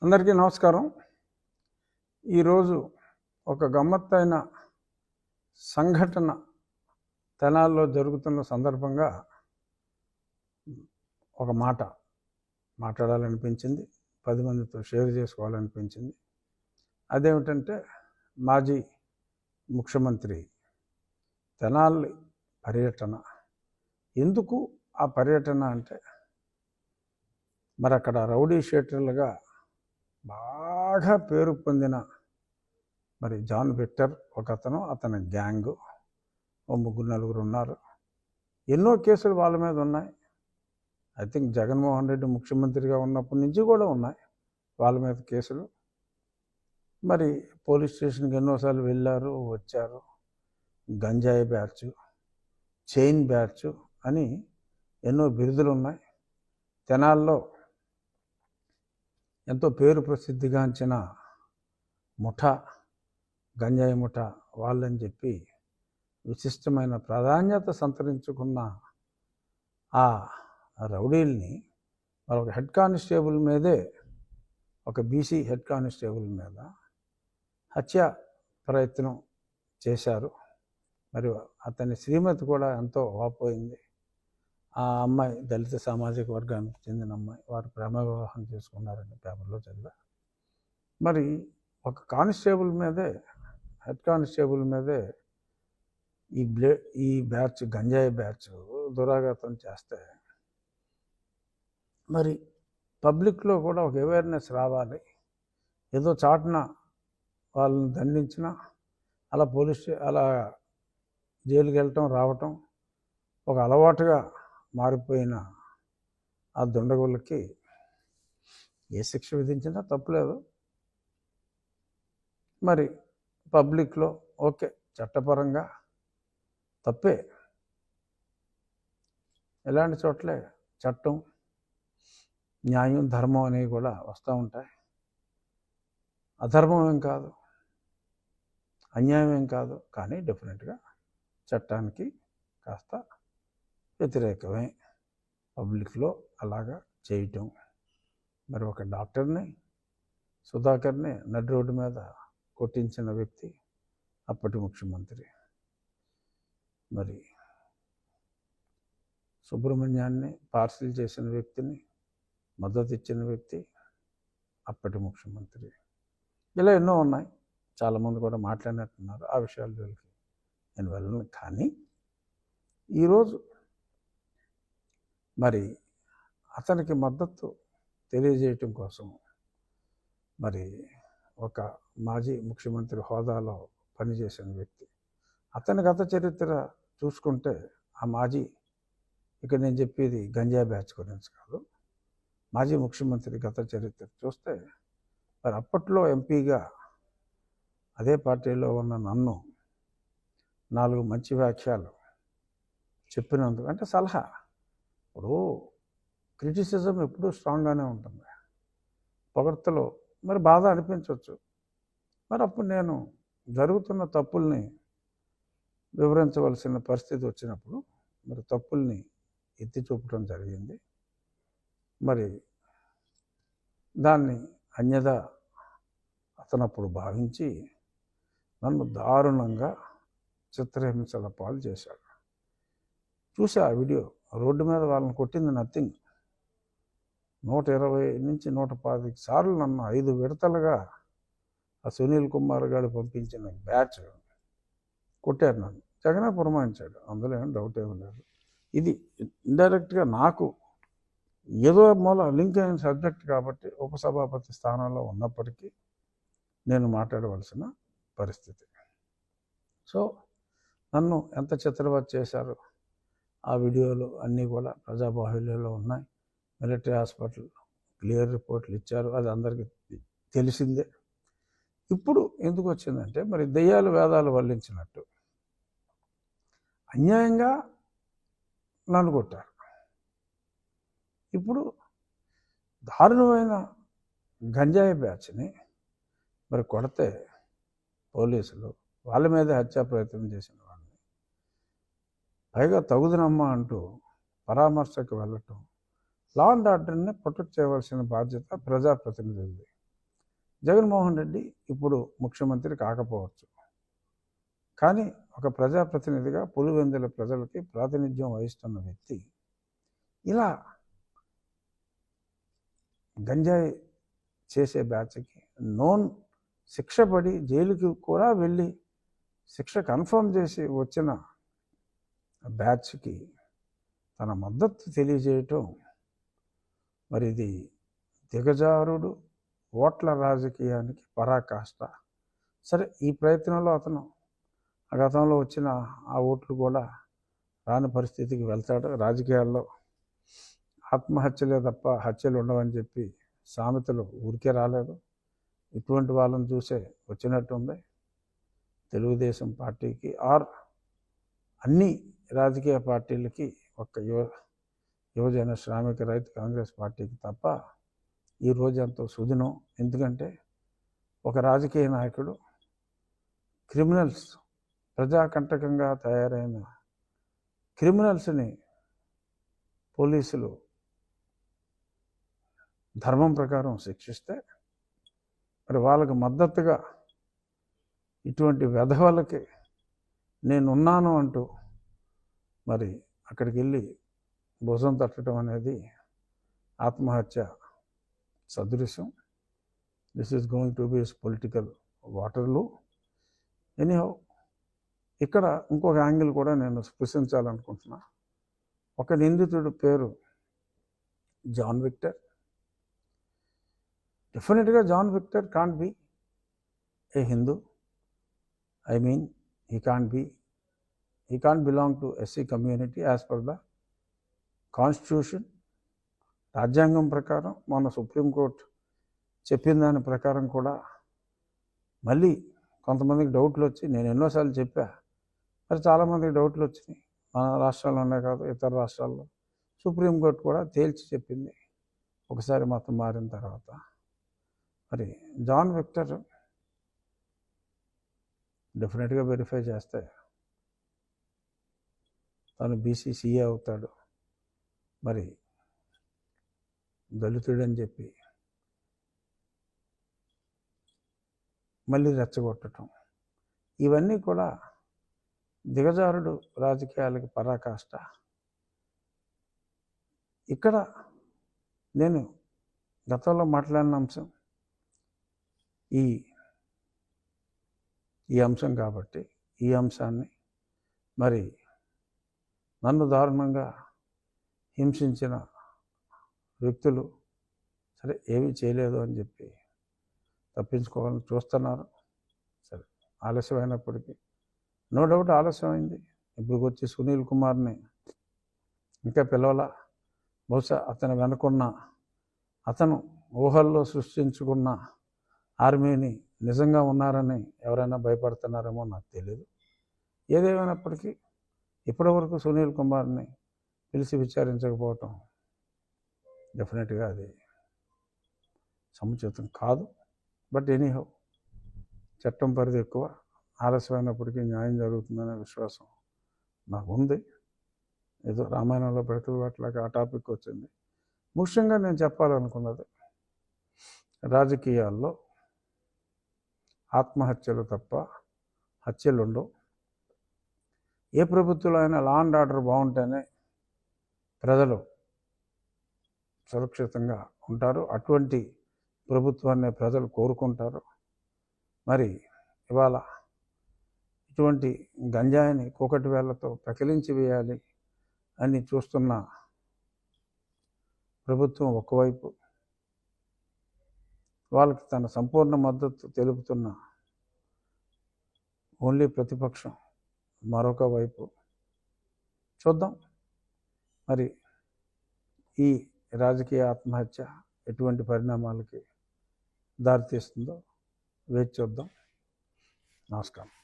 అందరికీ నమస్కారం. ఈరోజు ఒక గమ్మత్తైన సంఘటన తెనాల్లో జరుగుతున్న సందర్భంగా ఒక మాట మాట్లాడాలనిపించింది. 10 మందితో షేర్ చేసుకోవాలనిపించింది. అదేమిటంటే మాజీ ముఖ్యమంత్రి తెనాలి పర్యటన. ఎందుకు ఆ పర్యటన అంటే, మరి అక్కడ రౌడీ షీటర్లుగా బాగా పేరు పొందిన మరి జాన్ విక్టర్ ఒకతను, అతని గ్యాంగు, ఓ 3-4 ఉన్నారు. ఎన్నో కేసులు వాళ్ళ మీద ఉన్నాయి. ఐ థింక్ జగన్మోహన్ రెడ్డి ముఖ్యమంత్రిగా ఉన్నప్పటి నుంచి కూడా ఉన్నాయి వాళ్ళ మీద కేసులు. మరి పోలీస్ స్టేషన్కి ఎన్నోసార్లు వెళ్ళారు, వచ్చారు. గంజాయి బ్యాచ్, చైన్ బ్యాచ్ అని ఎన్నో బిరుదులు ఉన్నాయి. తెనాల్లో ఎంతో పేరు ప్రసిద్ధిగాంచిన ముఠా, గంజాయి ముఠా వాళ్ళని చెప్పి విశిష్టమైన ప్రాధాన్యత సంతరించుకున్న ఆ రౌడీల్ని మరొక హెడ్ కానిస్టేబుల్ మీదే, ఒక బీసీ హెడ్ కానిస్టేబుల్ మీద హత్య ప్రయత్నం చేశారు. మరి అతని శ్రీమతి కూడా ఎంతో వాపోయింది. ఆ అమ్మాయి దళిత సామాజిక వర్గానికి చెందిన అమ్మాయి. వారు ప్రేమ వివాహం చేసుకున్నారని పేపర్లో చదివా. మరి ఒక కానిస్టేబుల్ మీదే, హెడ్ కానిస్టేబుల్ మీదే ఈ బ్యాచ్, గంజాయి బ్యాచ్ దురాఘాతం చేస్తే మరి పబ్లిక్లో కూడా ఒక అవేర్నెస్ రావాలి. ఏదో చాటున వాళ్ళని దండించిన అలా అలా జైలుకి వెళ్ళటం రావటం ఒక అలవాటుగా మారిపోయిన ఆ దుండగులకి ఏ శిక్ష విధించినా తప్పులేదు. మరి పబ్లిక్లో ఓకే, చట్టపరంగా తప్పే. ఎలాంటి చోట్లే చట్టం, న్యాయం, ధర్మం అనేవి కూడా వస్తూ ఉంటాయి. అధర్మం ఏం కాదు, అన్యాయం ఏం కాదు, కానీ డెఫినెట్గా చట్టానికి కాస్త వ్యతిరేకమే పబ్లిక్లో అలాగా చేయటం. మరి ఒక డాక్టర్ని, సుధాకర్ని నడి రోడ్డు మీద కొట్టించిన వ్యక్తి అప్పటి ముఖ్యమంత్రి. మరి సుబ్రహ్మణ్యాన్ని పార్సిల్ చేసిన వ్యక్తిని మద్దతు ఇచ్చిన వ్యక్తి అప్పటి ముఖ్యమంత్రి. ఇలా ఎన్నో ఉన్నాయి. చాలామంది కూడా మాట్లాడినట్టున్నారు. ఆ విషయాల జోలికి నేను వెళ్ళను. కానీ ఈరోజు మరి అతనికి మద్దతు తెలియజేయటం కోసం మరి ఒక మాజీ ముఖ్యమంత్రి హోదాలో పనిచేసిన వ్యక్తి, అతని గత చరిత్ర చూసుకుంటే, ఆ మాజీ, ఇక్కడ నేను చెప్పేది గంజా బ్యాచ్ గురించి కాదు, మాజీ ముఖ్యమంత్రి గత చరిత్ర చూస్తే, మరి అప్పట్లో ఎంపీగా అదే పార్టీలో ఉన్న నన్ను 4 మంచి వ్యాఖ్యలు చెప్పినందుకు, అంటే సలహా, ఇప్పుడు క్రిటిసిజం ఎప్పుడూ స్ట్రాంగ్గానే ఉంటుంది. పొగడ్తలో మరి బాధ అనిపించవచ్చు. మరి అప్పుడు నేను జరుగుతున్న తప్పుల్ని వివరించవలసిన పరిస్థితి వచ్చినప్పుడు మరి తప్పుల్ని ఎత్తి చూపడం జరిగింది. మరి దాన్ని అన్యదా అతనప్పుడు భావించి నన్ను దారుణంగా చిత్రహింసల పాలు చేశాడు. చూసి ఆ వీడియో, రోడ్డు మీద వాళ్ళని కొట్టింది నథింగ్. 120 నుంచి 125 సార్లు నన్ను 5 విడతలుగా ఆ సునీల్ కుమార్ గారు పంపించిన బ్యాచ్ కొట్టారు. నన్ను జగనే పురమాయించాడు, అందులో ఏం డౌట్ ఏమీ లేదు. ఇది ఇండైరెక్ట్గా నాకు ఏదో మూల లింక్ అయిన సబ్జెక్ట్ కాబట్టి ఉపసభాపతి స్థానంలో ఉన్నప్పటికీ నేను మాట్లాడవలసిన పరిస్థితి. సో నన్ను ఎంత చిత్రవత్ చేశారు ఆ వీడియోలు అన్నీ కూడా ప్రజాబాహుల్యంలో ఉన్నాయి. మిలిటరీ హాస్పిటల్ క్లియర్ రిపోర్ట్లు ఇచ్చారు, అది అందరికీ తెలిసిందే. ఇప్పుడు ఎందుకు వచ్చిందంటే, మరి దెయ్యాలు వేదాలు వల్లించినట్టు అన్యాయంగా నన్ను కొట్టారు. ఇప్పుడు దారుణమైన గంజాయి బ్యాచ్ని మరి కొడితే పోలీసులు వాళ్ళ మీద హత్యా ప్రయత్నం చేసిన వాళ్ళని పైగా తగుదనమ్మా అంటూ పరామర్శకు వెళ్ళటం, లా అండ్ ఆర్డర్ని ప్రొటెక్ట్ చేయవలసిన బాధ్యత ప్రజాప్రతినిధులది. జగన్మోహన్ రెడ్డి ఇప్పుడు ముఖ్యమంత్రి కాకపోవచ్చు, కానీ ఒక ప్రజాప్రతినిధిగా పులివెందుల ప్రజలకి ప్రాతినిధ్యం వహిస్తున్న వ్యక్తి ఇలా గంజాయి చేసే బ్యాచ్కి నోన్ శిక్ష పడి జైలుకి కూడా వెళ్ళి శిక్ష కన్ఫర్మ్ చేసి వచ్చిన బ్యాచ్కి తన మద్దతు తెలియజేయటం, మరి ఇది దిగజారుడు ఓట్ల రాజకీయానికి పరాకాష్ట. సరే, ఈ ప్రయత్నంలో అతను గతంలో వచ్చిన ఆ ఓట్లు కూడా రాని పరిస్థితికి వెళ్తాడు. రాజకీయాల్లో ఆత్మహత్యలే తప్ప హత్యలు ఉండవని చెప్పి సామెతలు ఊరికే రాలేదు. ఇటువంటి వాళ్ళని చూసే వచ్చినట్టుంది తెలుగుదేశం పార్టీకి ఆర్ అన్ని రాజకీయ పార్టీలకి, ఒక్క యువజన శ్రామిక రైతు కాంగ్రెస్ పార్టీకి తప్ప ఈ రోజు ఎంతో సుదినం. ఎందుకంటే ఒక రాజకీయ నాయకుడు క్రిమినల్స్, ప్రజాకంటకంగా తయారైన క్రిమినల్స్ని పోలీసులు ధర్మం ప్రకారం శిక్షిస్తే, మరి వాళ్ళకి మద్దతుగా ఇటువంటి వెధవలకి నేనున్నాను అంటూ మరి అక్కడికి వెళ్ళి భుజం తట్టడం అనేది ఆత్మహత్య సదృశ్యం. This is going to be political Waterloo. Anyhow, ఇక్కడ ఇంకొక యాంగిల్ కూడా నేను స్పృశించాలనుకుంటున్నా. ఒక నిందితుడు పేరు జాన్ విక్టర్. డెఫినెట్గా John Victor can't be a Hindu. I mean, he can't belong to SC community as per the Constitution. రాజ్యాంగం ప్రకారం మన సుప్రీంకోర్టు చెప్పిన దాని ప్రకారం కూడా మళ్ళీ కొంతమందికి డౌట్లు వచ్చి, నేను ఎన్నోసార్లు చెప్పా, మరి చాలామందికి డౌట్లు వచ్చినాయి. మన రాష్ట్రాల్లోనే కాదు, ఇతర రాష్ట్రాల్లో సుప్రీంకోర్టు కూడా తేల్చి చెప్పింది ఒకసారి మతం మారిన తర్వాత. మరి జాన్ విక్టర్ డెఫినెట్గా వెరిఫై చేస్తే తను బీసీసీఏ అవుతాడు. మరి దళితుడని చెప్పి మళ్ళీ రెచ్చగొట్టడం, ఇవన్నీ కూడా దిగజారుడు రాజకీయాలకి పరాకాష్ట. ఇక్కడ నేను గతంలో మాట్లాడిన అంశం ఈ అంశం కాబట్టి ఈ అంశాన్ని మరి నన్ను దారుణంగా హింసించిన వ్యక్తులు సరే ఏమీ చేయలేదు అని చెప్పి తప్పించుకోవాలని చూస్తున్నారు. సరే, ఆలస్యమైనప్పటికీ నో డౌట్ ఆలస్యమైంది. ఇప్పుడు వచ్చి సునీల్ కుమార్ని ఇంకా పిలవాల. బహుశా అతను వెనుకున్న, అతను ఊహల్లో సృష్టించుకున్న ఆర్మీని నిజంగా ఉన్నారని ఎవరైనా భయపడుతున్నారేమో నాకు తెలియదు. ఏదేమైనప్పటికీ ఇప్పటివరకు సునీల్ కుమార్ని పిలిచి విచారించకపోవటం డెఫినెట్గా అది సముచితం కాదు. బట్ ఎనీహౌ, చట్టం పరిధి ఎక్కువ, ఆలస్యమైనప్పటికీ న్యాయం జరుగుతుందనే విశ్వాసం నాకు ఉంది. ఏదో రామాయణంలో పెడుతున్నట్లాగా ఆ టాపిక్ వచ్చింది. ముఖ్యంగా నేను చెప్పాలనుకున్నది, రాజకీయాల్లో ఆత్మహత్యలు తప్ప హత్యలు ఉండవు. ఏ ప్రభుత్వంలో అయినా లా అండ్ ఆర్డర్ బాగుంటేనే ప్రజలు సురక్షితంగా ఉంటారు. అటువంటి ప్రభుత్వాన్ని ప్రజలు కోరుకుంటారు. మరి ఇవాళ ఇటువంటి గంజాయిని కూకటి వేళ్లతో పెకిలించి వేయాలి అని చూస్తున్న ప్రభుత్వం ఒకవైపు, వాళ్ళకి తన సంపూర్ణ మద్దతు తెలుపుతున్న ఓన్లీ ప్రతిపక్షం మరొక వైపు. చూద్దాం మరి ఈ రాజకీయ ఆత్మహత్య ఎటువంటి పరిణామాలకి దారితీస్తుందో వేచి చూద్దాం. నమస్కారం.